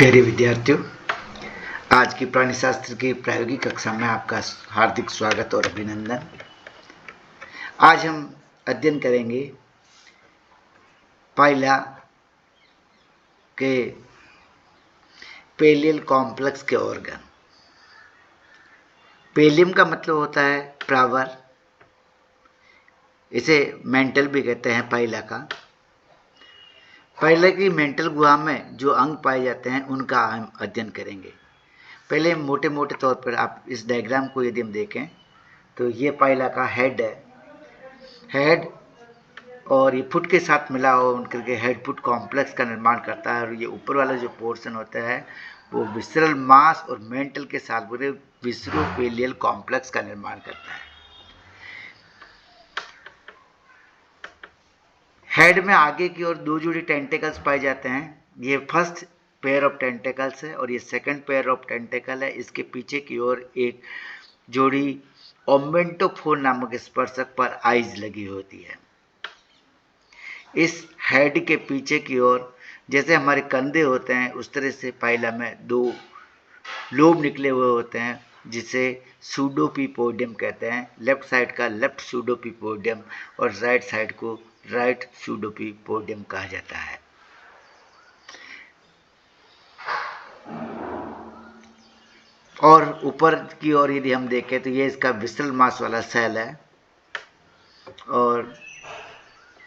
प्यारे विद्यार्थियों, आज की प्राणी शास्त्र की प्रायोगिक कक्षा में आपका हार्दिक स्वागत और अभिनंदन। आज हम अध्ययन करेंगे पाइला के पेलियल कॉम्प्लेक्स के ऑर्गन। पेलियम का मतलब होता है प्रावर, इसे मेंटल भी कहते हैं पाइला का। पाइला की मेंटल गुहा में जो अंग पाए जाते हैं उनका हम अध्ययन करेंगे। पहले मोटे मोटे तौर पर आप इस डायग्राम को यदि हम देखें तो ये पाइला का हेड है। हेड और ये फुट के साथ मिला हो उनके के हेड फुट कॉम्प्लेक्स का निर्माण करता है, और ये ऊपर वाला जो पोर्शन होता है वो विसरल मास और मेंटल के साथ पूरे विसरोपेलियल कॉम्प्लेक्स का निर्माण करता है। हेड में आगे की ओर दो जोड़ी टेंटेकल्स पाए जाते हैं। ये फर्स्ट पेयर ऑफ टेंटेकल्स है और ये सेकंड पेयर ऑफ टेंटेकल है। इसके पीछे की ओर एक जोड़ी ओमेंटोफोर नामक स्पर्शक पर आइज लगी होती है। इस हेड के पीछे की ओर जैसे हमारे कंधे होते हैं उस तरह से पाइला में दो लोब निकले हुए होते हैं, जिसे सूडोपीपोडियम कहते हैं। लेफ्ट साइड का लेफ्ट सूडोपीपोडियम और राइट साइड को राइट सूडोपीपोडियम कहा जाता है। और ऊपर की ओर यदि हम देखें तो ये इसका विसरल मास वाला सेल है, और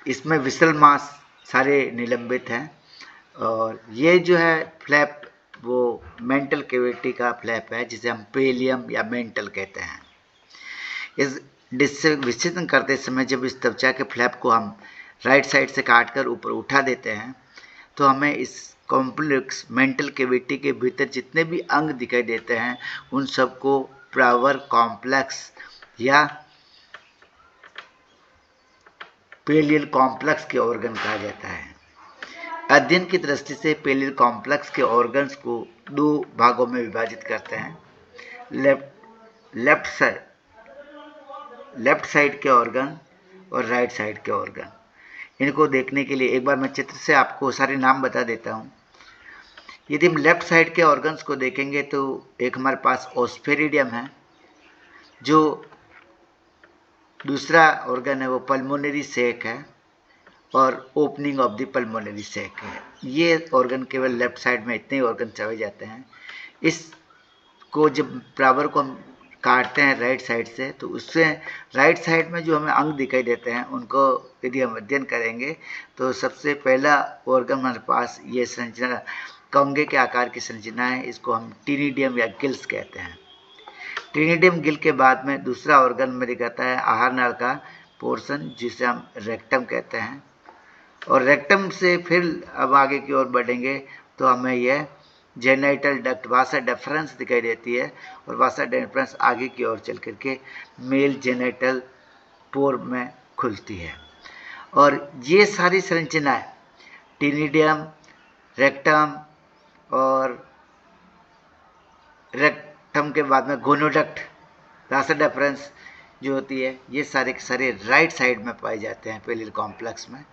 इसमें विसरल मास सारे निलंबित हैं। और ये जो है फ्लैप वो मेंटल कैविटी का फ्लैप है, जिसे हम पेलियम या मेंटल कहते हैं। इस विच्छेदन करते समय जब इस त्वचा के फ्लैप को हम राइट साइड से काटकर ऊपर उठा देते हैं तो हमें इस कॉम्प्लेक्स मेंटल कैविटी के भीतर जितने भी अंग दिखाई देते हैं उन सबको प्रावर कॉम्प्लेक्स या पेलियल कॉम्प्लेक्स के ऑर्गन कहा जाता है। अध्ययन की दृष्टि से पेलियल कॉम्प्लेक्स के ऑर्गन्स को दो भागों में विभाजित करते हैं। लेफ्ट साइड के ऑर्गन और राइट साइड के ऑर्गन। इनको देखने के लिए एक बार मैं चित्र से आपको सारे नाम बता देता हूँ। यदि हम लेफ्ट साइड के ऑर्गन्स को देखेंगे तो एक हमारे पास ओस्फेरिडियम है, जो दूसरा ऑर्गन है वो पल्मोनरी सेक है, और ओपनिंग ऑफ द पल्मोनरी सेक है। ये ऑर्गन केवल लेफ्ट साइड में इतने ऑर्गन पाए जाते हैं। इसको जब प्रावर को हम काटते हैं राइट साइड से तो उससे राइट साइड में जो हमें अंग दिखाई देते हैं उनको यदि हम अध्ययन करेंगे तो सबसे पहला ऑर्गन हमारे पास ये संरचना कंगे के आकार की संरचना है। इसको हम टीनिडियम या गिल्स कहते हैं। टीनिडियम गिल के बाद में दूसरा ऑर्गन में दिखाता है आहार नाल का पोर्शन, जिसे हम रेक्टम कहते हैं। और रेक्टम से फिर अब आगे की ओर बढ़ेंगे तो हमें यह जेनाइटल डक्ट वासा डेफरेंस दिखाई देती है, और वासा डेफरेंस आगे की ओर चल करके मेल जेनाइटल पोर में खुलती है। और ये सारी संरचनाएं टीनिडियम, रेक्टम और रेक्टम के बाद में गोनोडक्ट, वासा डेफरेंस जो होती है, ये सारे के सारे राइट साइड में पाए जाते हैं पेलियल कॉम्प्लेक्स में।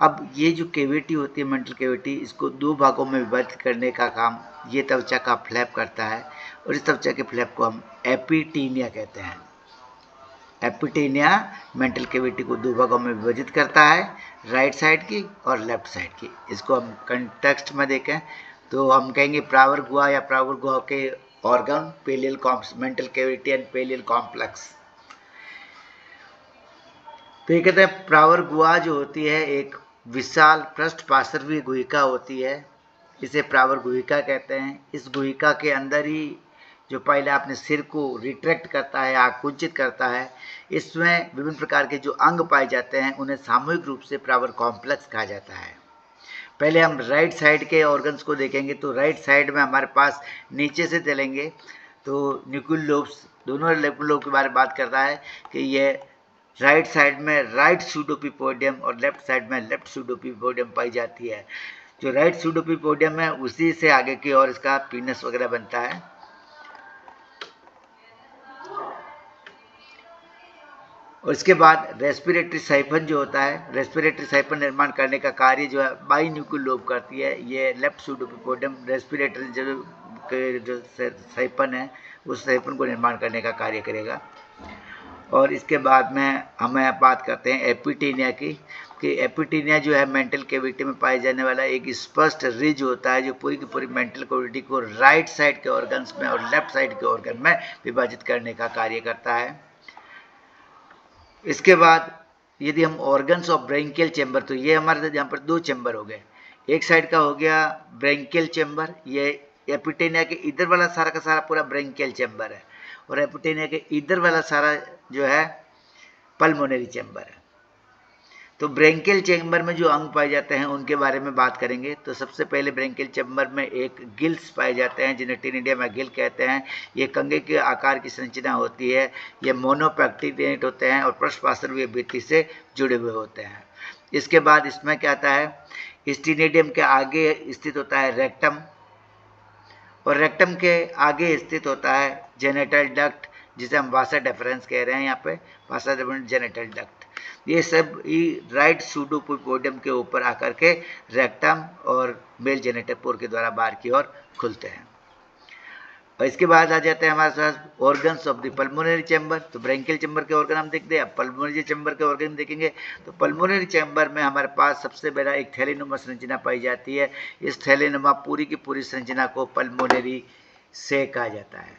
अब ये जो कैविटी होती है मेंटल कैविटी, इसको दो भागों में विभाजित करने का काम ये त्वचा का फ्लैप करता है, और इस त्वचा के फ्लैप को हम एपिटीनिया कहते हैं। एपिटीनिया मेंटल कैविटी को दो भागों में विभाजित करता है, राइट साइड की और लेफ्ट साइड की। इसको हम कंटेक्स्ट में देखें तो हम कहेंगे प्रावर गुहा या प्रावर गुहा के organ pallial mantle cavity and pallial complex. तो ये कहते हैं प्रावर गुहा जो होती है एक विशाल पृष्ठ पार्श्वीय गुहिका होती है, इसे प्रावर गुहिका कहते हैं। इस गुहिका के अंदर ही जो पहले अपने सिर को रिट्रैक्ट करता है, आकुंचित करता है, इसमें विभिन्न प्रकार के जो अंग पाए जाते हैं उन्हें सामूहिक रूप से प्रावर कॉम्प्लेक्स कहा जाता है। पहले हम राइट साइड के ऑर्गन्स को देखेंगे तो राइट साइड में हमारे पास नीचे से चलेंगे तो न्यूक्लियल लोब्स, दोनों न्यूक्लियल लोब के बारे में बात करता है कि ये राइट साइड में राइट सूडोपीपोडियम और लेफ्ट साइड में लेफ्ट सूडोपीपोडियम पाई जाती है। जो राइट सूडोपीपोडियम है उसी से आगे की ओर इसका पीनस वगैरह बनता है। और इसके बाद रेस्पिरेटरी साइफन जो होता है, रेस्पिरेटरी साइफन निर्माण करने का कार्य जो है बाइन्यूक्लियल लोब करती है। ये लेफ्ट सूडोपोडियम रेस्पिरेटरी जो साइफन है उस साइफन को निर्माण करने का कार्य करेगा। और इसके बाद में हमें बात करते हैं एपिटेनिया की, कि एपिटेनिया जो है मेंटल कैविटी में पाए जाने वाला एक स्पष्ट रिज होता है जो पूरी की पूरी मेंटल कैविटी को राइट साइड के ऑर्गन्स में और लेफ्ट साइड के ऑर्गन में विभाजित करने का कार्य करता है। इसके बाद यदि हम ऑर्गन्स ऑफ ब्रेंकियल चेंबर, तो ये हमारे यहाँ पर दो चेंबर हो गए। एक साइड का हो गया ब्रेंकियल चेंबर, ये एपिटेनिया के इधर वाला सारा का सारा पूरा ब्रेंकियल चेंबर है, और एपिटेनिया के इधर वाला सारा जो है पल्मोनरी चेंबर है। तो ब्रेंकियल चेंबर में जो अंग पाए जाते हैं उनके बारे में बात करेंगे। तो सबसे पहले ब्रेंकियल चेंबर में एक गिल्स पाए जाते हैं जिन्हें टीन इंडिया में गिल कहते हैं। ये कंघे के आकार की संरचना होती है। ये मोनोपेक्टिनेट होते हैं और पृष्ठपार्श्वीय भित्ति से जुड़े हुए होते हैं। इसके बाद इसमें क्या आता है, स्टीनिडियम के आगे स्थित होता है रेक्टम, और रेक्टम के आगे स्थित होता है जेनेटल डक्ट, जिसे हम वासा डेफरेंस कह रहे हैं यहाँ पे, वासा डेफरेंस जेनेटल डक्ट। ये सब ही राइट सूडोपोडियम के ऊपर आकर के रेक्टम और मेल जेनेटल पोर के द्वारा बाहर की ओर खुलते हैं। और इसके बाद आ जाते हैं हमारे पास organs of the pulmonary chamber. तो ब्रेंकियल चैम्बर के ऑर्गन हम देखते हैं, अब पल्मोनरी चैम्बर के ऑर्गन देखेंगे। तो पल्मोनरी चैम्बर में हमारे पास सबसे बड़ा एक थैलीनुमा संरचना पाई जाती है। इस थैलीनुमा पूरी की पूरी संरचना को पल्मोनरी सेक कहा जाता है।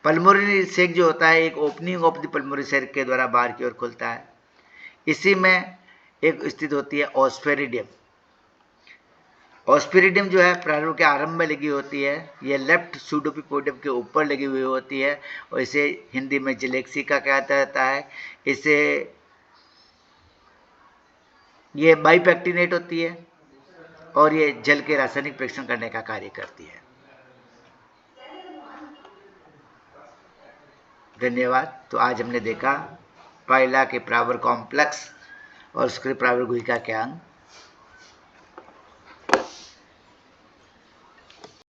पल्मोनरी सेक जो होता है एक ओपनिंग ऑफ द पल्मोनरी सेक के द्वारा बाहर की ओर खुलता है। इसी में एक स्थित होती है ऑस्फेरिडियम। ऑस्फेरिडियम जो है प्रारूप के आरंभ में लगी होती है। ये लेफ्ट सूडोपोडियम के ऊपर लगी हुई होती है और इसे हिंदी में जिलेक्सिका कहा जाता है। इसे ये बाइपेक्टिनेट होती है और ये जल के रासायनिक परीक्षण करने का कार्य करती है। धन्यवाद। तो आज हमने देखा पाइला के प्रावर कॉम्प्लेक्स और उसके प्रावर गुहिका के अंग।